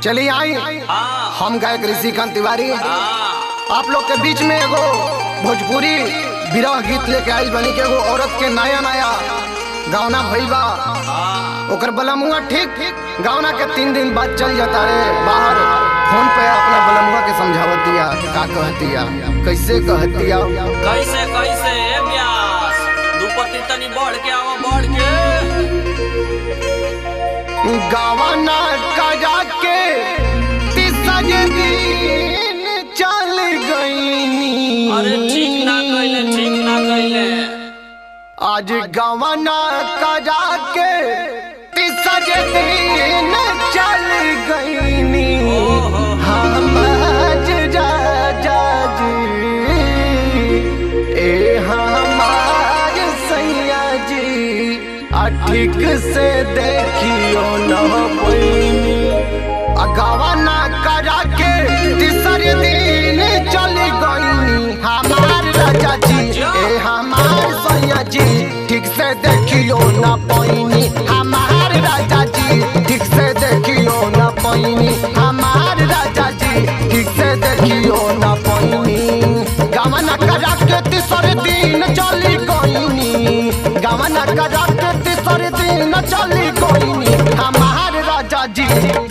चलिए आई हम गायक ऋषिकांत तिवारी आप लोग के बीच में एगो भोजपुरी विरह गीत लेके आई बनी के एगो औरत के नया नया गावना भइल बा। ओकर बलमुआ ठीक गावना के 3 दिन बाद चल जाता रे बाहर। फोन पे अपना बलमुआ के समझावत दिया का कहतिया कैसे कहतिया कैसे कैसे ब्यास दुपट्टी तनी बढ़ के आवा बढ़ के गावना कजा के तीसर दिन चल गईनी। अरे ठीक ना कइले आज गवना कजा के तीसर दिन चल गईनी। हम राजा जी ए हमार सैया जी ठीक से देखियो न पैनी। गवना कजा के तीसर दिन चल गईनी। हमार राजा जी ए हमार सैया जी ठीक से देखियो न पैनी। हमार राजा जी ठीक से देखियो न पैनी। हमार राजा जी ठीक से देखियो न पैनी। गवना कजा के तीसर दिन चली गईनी। गवना कजा के तीसर दिन चली गईनी। हमार राजा जी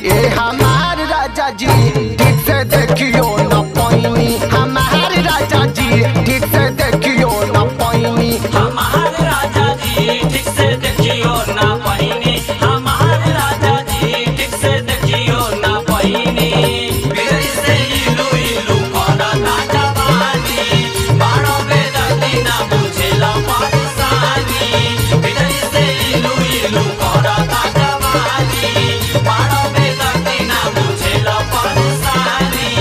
ए हमार राजा जी ठीक से देखियो न पैनी। हमार राजा जी ठीक से देखियो न पैनी। हमार राजा जी ठीक से देखियो ना पहिनी। हमार राजा जी ठीक से देखियो ना पहिनी। विजय से इलू इलू कोना नाचा बानी बाड़ो बेदर्दी ना बुझेला परेशानी। विजय से इलू इलू कोना नाचा बानी बाड़ो बेदर्दी ना बुझेला परेशानी।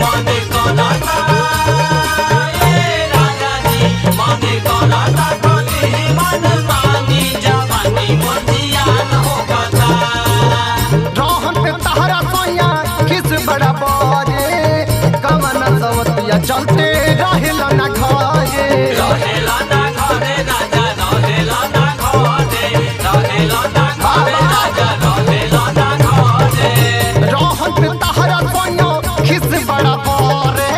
मन कोना चलते रहेला ना घरे रहेला ना घरे राजा रहेला ना घरे रहेला ना घरे राजा रहेला ना घरे रोहन पे तहरा सोयो खिस बड़ा बोरे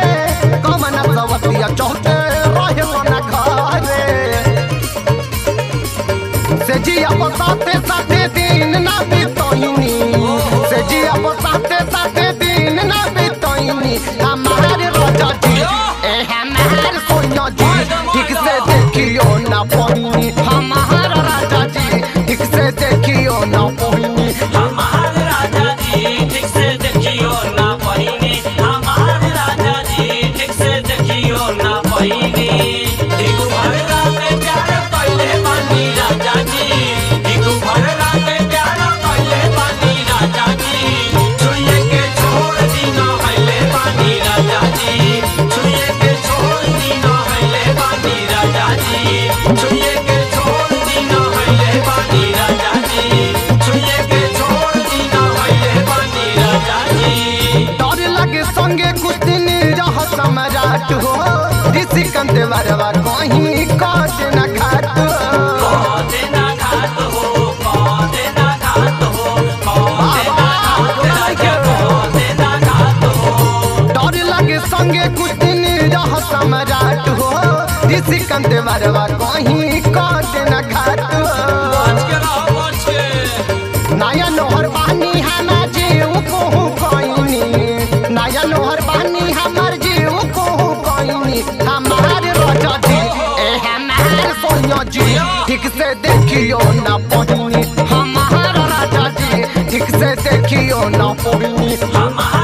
कमन सवतिया चलते रहेला ना घरे से जिया साथे साथे दिन ना बितोइनी। से जिया साथे दिन ना बितोइनी। हमार राजा जी ए हमार सोनिया जी ठीक से देखियो ना पैनी। हमार राजा जी ठीक से देखियो ना पैनी। हमार राजा जी ठीक से देखियो ना पहिनी। हमार राजा जी ठीक से देखियो ना पहिनी। दिगु भर रात प्यार पहले बानी राजा जी। दिगु भर रात प्यार पहले बानी राजा जी। छुए के छोड़ दीना हले बानी राजा जी। छुए के छोड़ दीना हले बानी राजा जी। छुए के छोड़ दीना हले बानी राजा जी। छुए के छोड़ दीना हले बानी राजा जी। डर लगे संगे कुछ दिन रह सम्राट हो। ऋषिकांत वरवा कहीं काट न खाट हो। कौदे ना घात हो कौदे ना घात हो कौदे ना घात राजा कौदे ना घात हो। डर लगे संगे कुछ दिन रह सम्राट हो। ऋषिकांत वरवा कहीं काट न खाट हो। बच के रहो बच के नया नोहर पानी हमार जीव को कईनी। नया नोहर पानी हमार जीव को कईनी। हमार राजा जी ए हमार सोनिया जी ठीक से देखियो ना पैनी। हमार राजा जी ठीक से देखियो ना पैनी। हमार